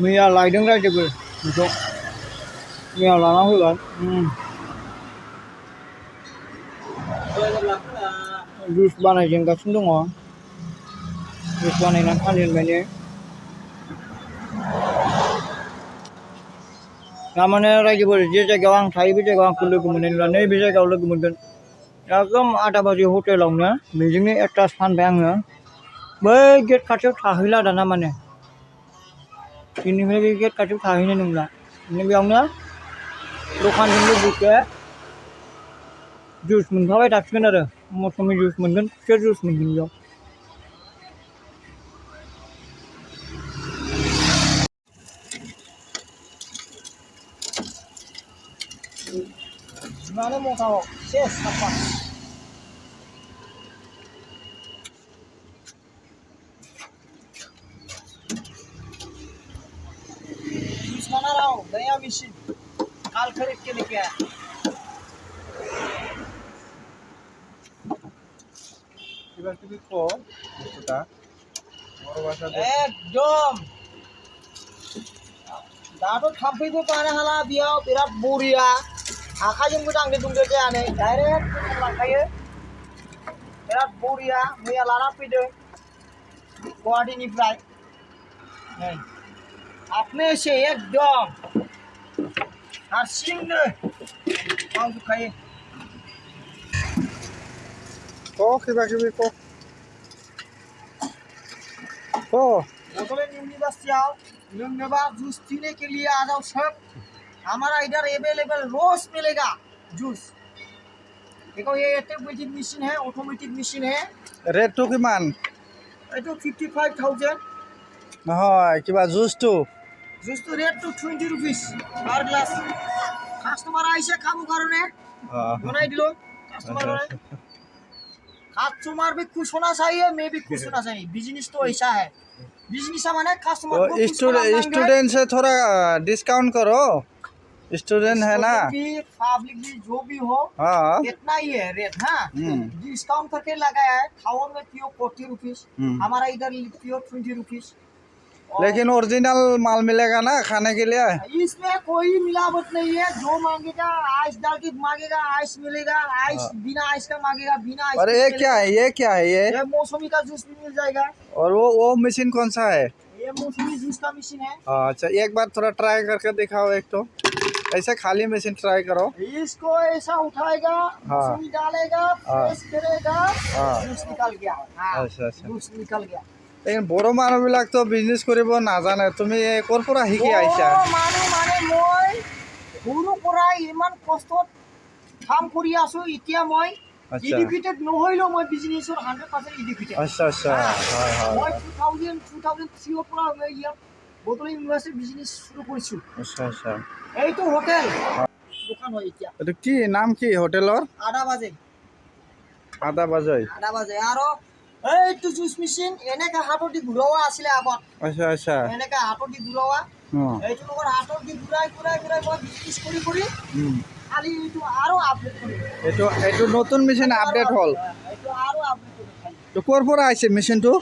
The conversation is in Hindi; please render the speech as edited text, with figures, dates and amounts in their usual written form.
मैया लायदों रायजोबो बेखौ मैया लाना फैबाय जुइस बानायजेनगासिनो दङ जुइस बानायनानै फानजेनबाय ने तारमाने रायजोफोर जे जायगायाव आं थायो बे जायगायाव आंखौ लोगो मोननाय नंला नैबे जायगायाव लोगो मोनगोन एकदम आदा बाजि हटेलावनो बेजोंनो एटाच फानबाय आङो बै गेट खाथियाव थाहैला दाना माने बेनिफ्राय बे गेट खाथियाव थाहैनाय नंला बेयावनो दखानजों लोगोसे जुइस मोनफाबाय थासिगोन आरो मौसुमि जुइस मोनगोन खुसेर जुइस मोनगोन बेयाव Gimana mau tahu? Ses apa? Jus mana rao? Naya mesin. Kal खरीद के लेके आया। এবার তুমি কো এটা বড় ভাষা एकदम दाथ' थाम्फैबो बानो हाला बेयाव बिराद बरिया आखाइजोंबो दांदो दुंदो जायानै डाइरेक्ट लांखायो बिराद बरिया मैया लाना फैदों गुवाहाटीनिफ्राय नै आपनोसो एकदम हारसिंनो मावजोबखायो কো কিবা কিবি কো কো बोतलें यूनिवर्सिटीयाव लोंनोबा जूस पीने के लिए आ जाओ सब हमारा इधर अवेलेबल रोज मिलेगा जूस देखो ये ऑटोमेटिक मशीन है ৰেটটো কিমান ये तो 55,000 নহয় কিবা জুচটো जूस तो रेट तो 20 रुपीस पर ग्लास কাস্টমার আইছে খাবো কারণে বনাই দিলো কাস্টমার भी खुश होना चाहिए मैं भी खुश होना चाहिए बिजनेस तो ऐसा है बिजनेस माने कस्टमर को स्टूडेंट से थोड़ा डिस्काउंट करो स्टूडेंट है ना पब्लिक भी जो भी हो हाँ इतना ही है रेट हाँ डिस्काउंट करके लगाया है खाओ में पियो 40 रुपीस हमारा इधर पियो 20 रुपीस लेकिन ओरिजिनल माल मिलेगा ना खाने के लिए इसमें कोई मिलावट नहीं है जो मांगेगा आइस डाल के मांगेगा आइस मिलेगा आइस बिना आइस का मांगेगा बिना आइस और ये क्या है ये मौसमी का जूस भी मिल जाएगा और वो मशीन कौन सा है ये मौसमी जूस का मशीन है अच्छा एक बार थोड़ा ट्राई करके दिखाओ एक तो ऐसे खाली मशीन ट्राई करो इसको ऐसा उठाएगा मौसमी डालेगा प्रेस करेगा जूस निकल गया अच्छा जूस निकल गया लेकिन बड़ो মানুহবিলাক তো বিজনেস কৰিব নাজানে তুমি ক'ৰ পৰা শিকি আহিছা মানুহ মানে মই সৰুৰ পৰাই ইমান কষ্টত কাম কৰি আছো এতিয়া মই এডুকেটেড নহৈলেও মই বিজনেছৰ 100% এডুকেটেড আচ্ছা হয় মই 2003 ৰ পৰা ইয়াত বটল ইউনিভাৰ্চিটি বিজনেছ শুরু কৰিছো আচ্ছা এইটো হোটেল দোকান হয় এতিয়া এইটো কি নাম কি হোটেলৰ আদা বাজে আৰু এইটো জুচ মেচিন এনেকা হাতত দি ঘূৰাৱা আছিলে আগত আচ্ছা এনেকা হাতত দি ঘূৰাৱা এইটো লগত হাতত দি ঘূৰাই মই বিজনেছ কৰি খালি এইটো আৰু আপডেট কৰি এইটো নতুন মেচিন আপডেট হ'ল এইটো আৰু আপডেট কৰি তো ক'ৰ পৰা আহিছে মেচিনটো